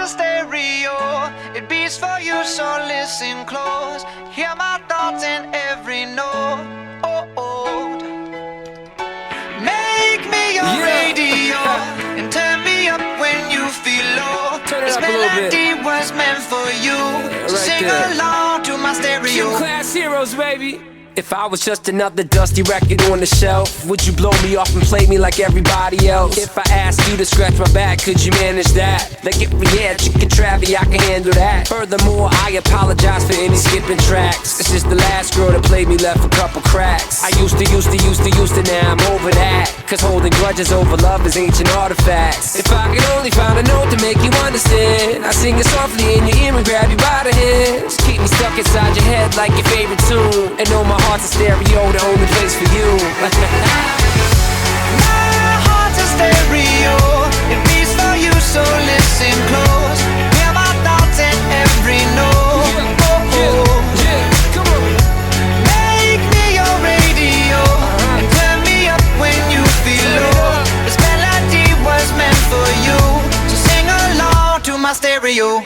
a stereo, it beats for you, so listen close. Hear my thoughts in every note. Make me your radio and turn me up when you feel low. This melody was meant for you, so sing along to my stereo. Two class heroes, baby. If I was just another dusty record on the shelf, would you blow me off and play me like everybody else? If I asked you to scratch my back, could you manage that? Like if we had chicken travy, I can handle that. Furthermore, I apologize for any skipping tracks. It's just the last girl that played me left a couple cracks. I used to, now I'm over that. Cause holding grudges over love is ancient artifacts. If I could only find a note to make you understand, I sing it softly in your ear and grab you by the hands. Keep me stuck inside your head like your favorite tune, and know my heart's a stereo, the only place for you. My heart's a stereo, it beats for you, so listen close. Hear my thoughts in every note. Come on. Make me your radio and turn me up when you feel low. This melody was meant for you, so sing along to my stereo.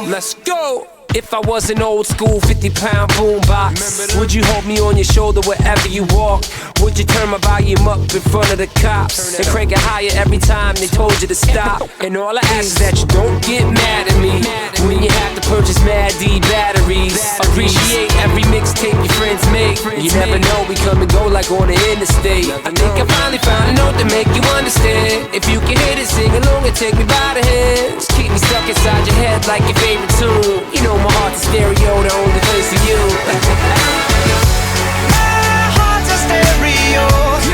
Let's go! If I was an old school 50-pound boombox, would you hold me on your shoulder wherever you walk? Would you turn my volume up in front of the cops and crank it higher every time they told you to stop? And all I ask is that you don't get mad at me when you have to purchase Mad D batteries. Appreciate every mixtape your friends make. You never know, we come and go like on the interstate. I think I finally found a note to make you understand. If you can hit it, sing along and take me by the hands. Keep me stuck inside your head like your favorite tune. You know my heart's a stereo, the only place for you. My heart's a stereo,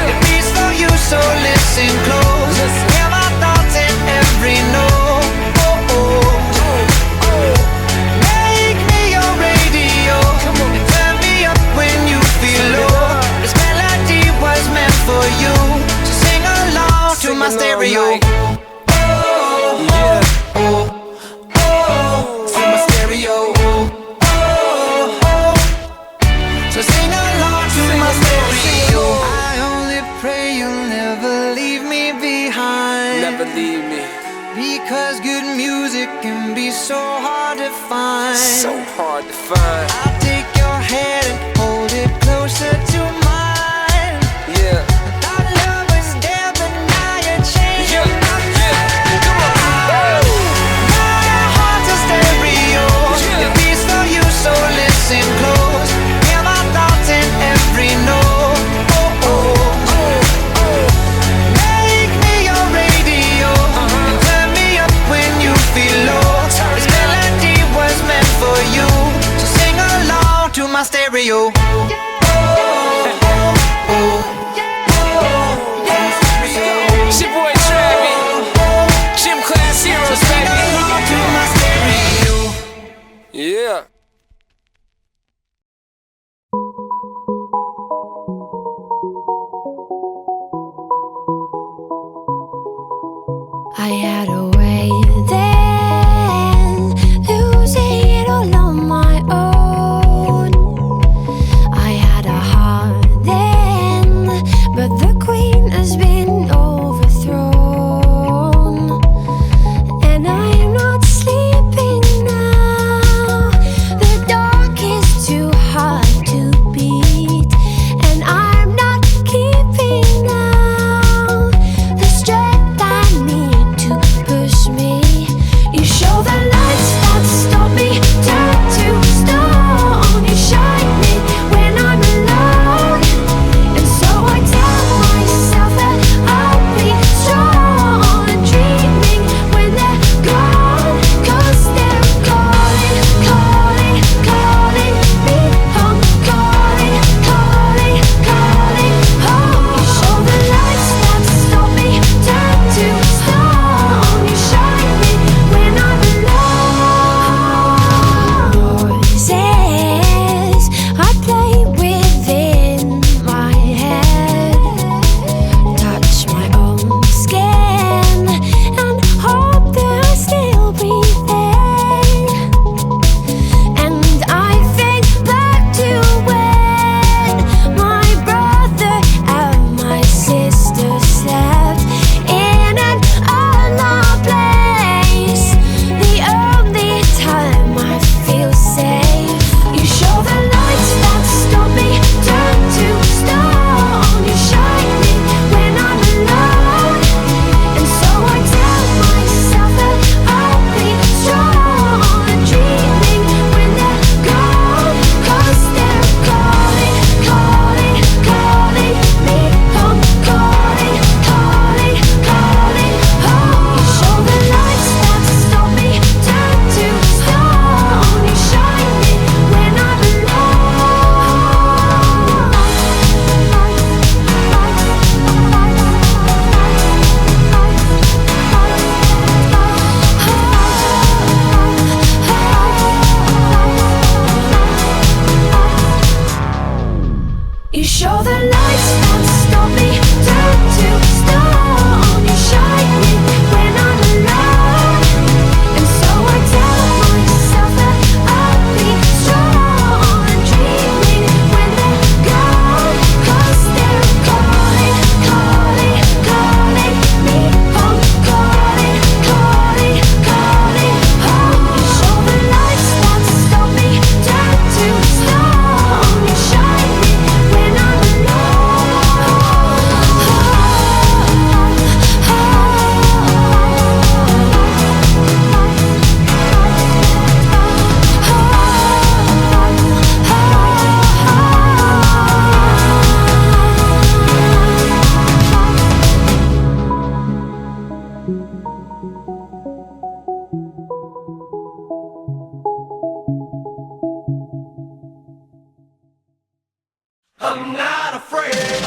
it beats for you, so listen close. Hear my thoughts in every note. Make me your radio and turn me up when you feel low. This melody was meant for you, so sing along to my stereo. So sing along to my stereo. I only pray you'll never leave me behind. Never leave me. Because good music can be so hard to find. So hard to find. I'll take your hand and hold it closer to mine. Yeah. Thought love was dead, but now you're changing my mind. Come on. My heart's a stereo, it beats for you, so listen close. Hear my thoughts in every note. Make me your radio and turn me up when you feel low. This melody was meant for you, so sing along to my stereo. It's your boy Travis, Gym Class Heroes, Sing along to my stereo. baby. Yeah. I had a way then, losing it all on my own. I had a heart then, but the queen has been overthrown. And I am not sleeping now,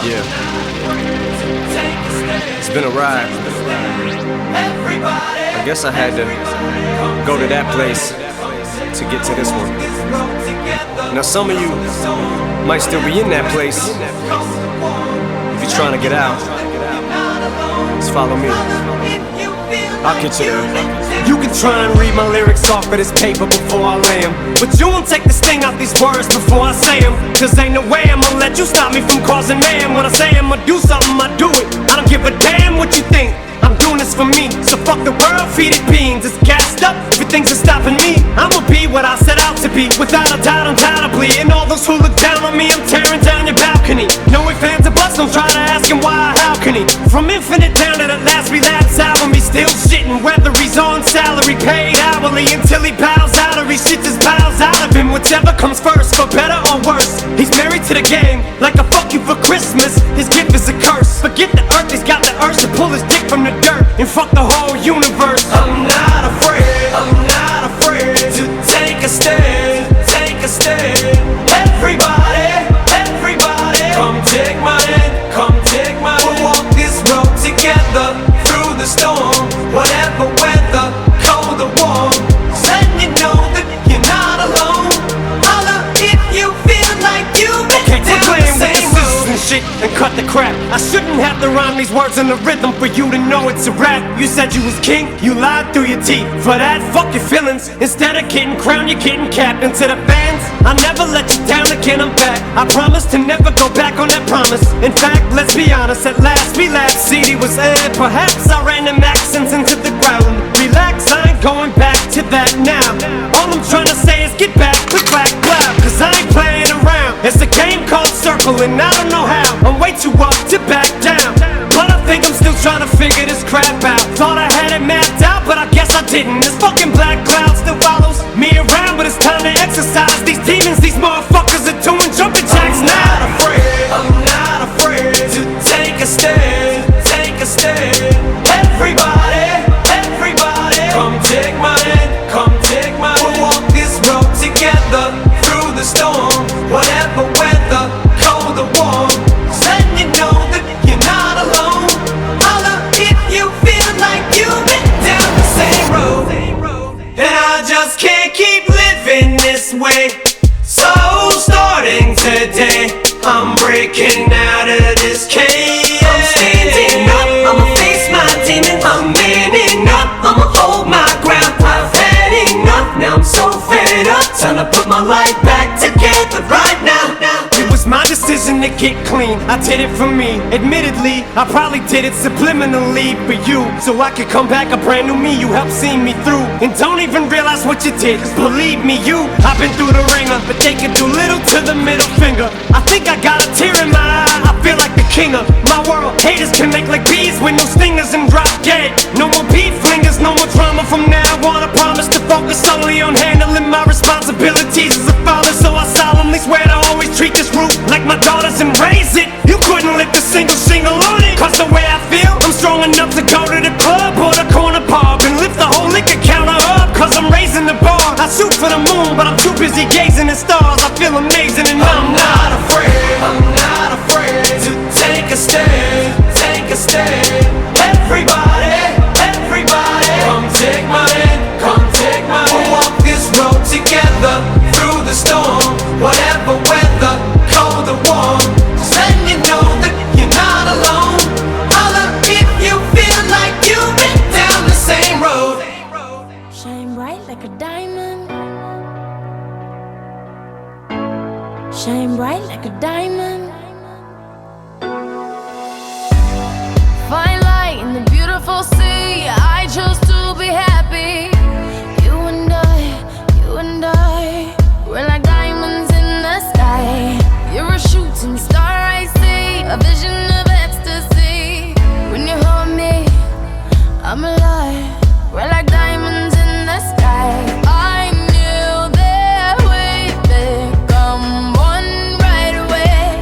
Yeah. It's been a ride. I guess I had to go to that place to get to this one. Now some of you might still be in that place. If you're trying to get out, just follow me. I'll get you there. You can try and read my lyrics off of this paper before I lay 'em, but you won't take the sting out these words before I say 'em. Cause ain't no way I'ma let you stop me from causing mayhem. When I say I'ma do something, I do it. I don't give a damn what you think. I'm doing this for me, so fuck the world, feed it beans. It's gassed up, everything's stopping me. I'ma be what I set out to be, without a doubt, undoubtedly. And all those who look down on me, I'm tearing down your balcony. No ifs, ands, or buts, don't try to ask him why or how can he. From Infinite down to the last relapse album, he's still shitting, whether he's on salary, paid hourly, until he bows out or he shit just bows out of him. Whichever comes first, for better or worse. He's married to the game, like a fuck you for Christmas. His gift is a curse. Forget the earth, he's got the urge to pull his dick from the dirt and fuck the whole universe. I'm not afraid to take a stand, take a stand. Everybody, come take my hand, come take my hand. We'll walk this road together through the storm, whatever weather, cold or warm. Letting you know that you're not alone. Holla if you feel like you've been down the same road. And shit and cut the crap. I shouldn't have to rhyme these words in the rhythm for you to know it's a rap. You said you was king, you lied through your teeth. For that, fuck your feelings. Instead of getting crowned, you're getting capped. And to the fans, I never let you down again, I'm back. I promise to never go back on that promise. In fact, let's be honest, at last we laughed. CD was aired, perhaps I ran them accents into the ground. Relax, I ain't going back to that now. All I'm trying to say is get back, click, clack, clap. Cause I ain't playing around. It's a game called Circle and I don't know how. I'm way too up to back down, but I think I'm still trying to figure this crap out. Thought I had it mapped out, but I guess I didn't. This fucking black cloud still follows me around, but it's time to exercise these demons. These motherfuckers are doing jumping jacks now. I'm not afraid to take a stand, take a stand. Everybody, come take my hand, come take my hand. We'll walk this road together through the storm, whatever weather, cold or warm. Letting you know that you're not alone. Holla if you feel like you've been down the same road. And I just can't keep living this way. So starting today, I'm breaking out of this cage. I'm standing up, I'ma face my demons. I'm manning up, I'ma hold my ground. I've had enough, now I'm so fed up. Time to put my life back together right now. It was my decision to get clean, I did it for me. Admittedly, I probably did it subliminally for you, so I could come back a brand new me. You helped see me through, and don't even realize what you did. Cause believe me, I've been through the ringer, but they can do little to the middle finger. I think I got a tear in my eye, I feel like the king of my world. Haters can make like bees with no stingers and drop dead. No more beef flingers, no more drama from now on. I promise to focus solely on handling my responsibilities as a father. So I solemnly swear to always treat this root like my daughters and raise it. You couldn't lift a single shingle on it. Cause the way I feel, I'm strong enough to go to the club or the corner pub and lift the whole liquor counter up. Cause I'm raising the bar. I shoot for the moon, but I'm too busy gazing at stars. I feel amazing and I'm not afraid to take a stand, take a stand. Everybody, come take my hand, come take my hand. We'll walk this road together through the storm, whatever weather, cold or warm. Just letting you know that you're not alone. Holla if you feel like you've been down the same road. Shine bright like a diamond. Shine bright like a diamond. Fine light in the beautiful sea. I chose to be happy. You and I, we're like diamonds in the sky. You're a shooting star, I see, a vision of ecstasy. When you hold me, I'm alive. We're like diamonds in the sky. I knew that we'd become one right away.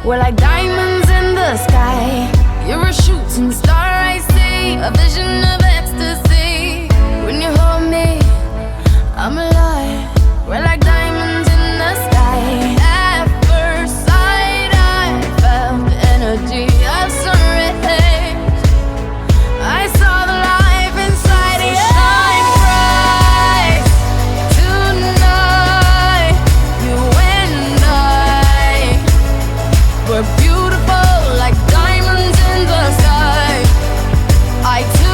We're like diamonds in the sky. You're a shooting star, I see. A vision of ecstasy. When you hold me, I'm alive. We're like diamonds in the sky. At first sight, I felt the energy of surrender. I saw the life inside of you. Shine bright tonight. You and I, we're beautiful like diamonds in the sky. Eye to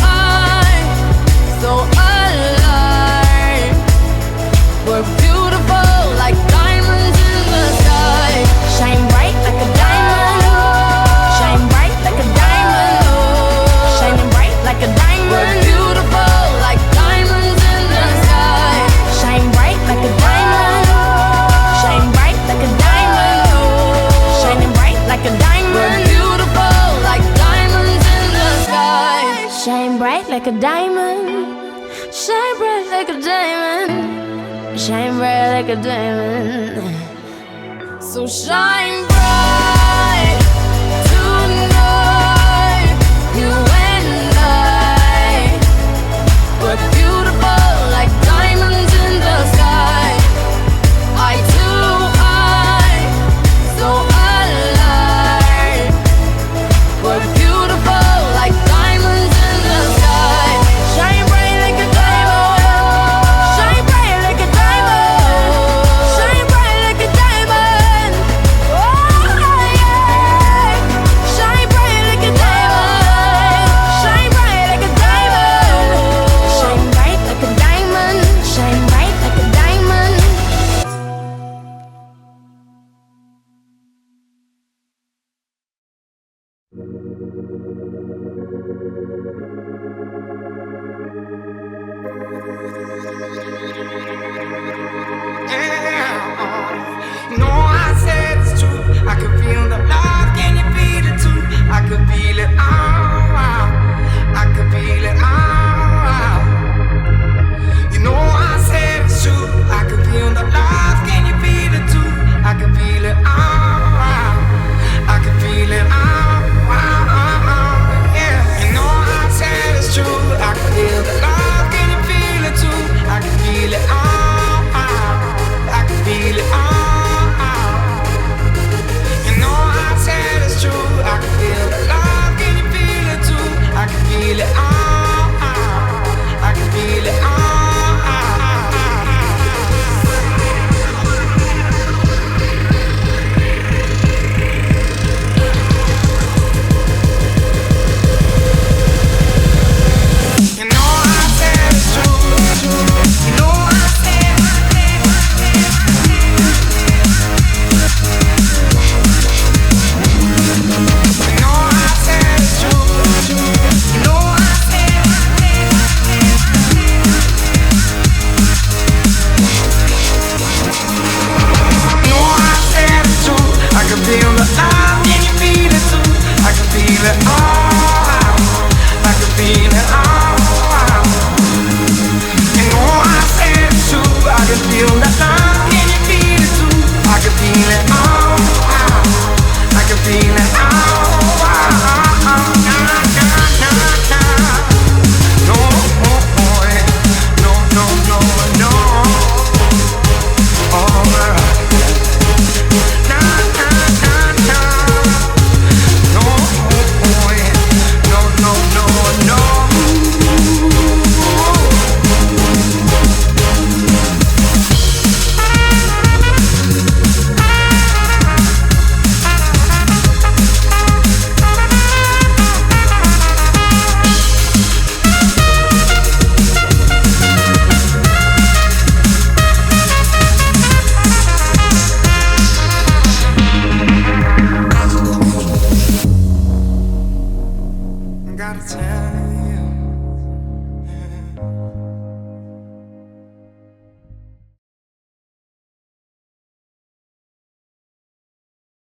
eye, so alive. We're beautiful like diamonds in the sky. Shine bright like a diamond. Shine bright like a diamond. Shining bright like a diamond. We're beautiful like diamonds in the sky. Shine bright like a diamond. Shine bright like a diamond. Shining bright like a diamond. We're beautiful like diamonds in the sky. Shine bright like a diamond. Shine bright like a diamond. Shine bright like a diamond. So shine bright tonight. You and I, we're beautiful like diamonds in the sky. Eye to eye, so alive. We're beautiful like diamonds in the sky. Shine bright like a diamond. Shine bright like a diamond. Shine bright like a diamond. Oh yeah. Shine bright like a diamond. Shine bright like a diamond. Shine bright like a diamond. Shine bright like a diamond. No, I said it's true. I could feel the love, can you feel it too? I could feel it.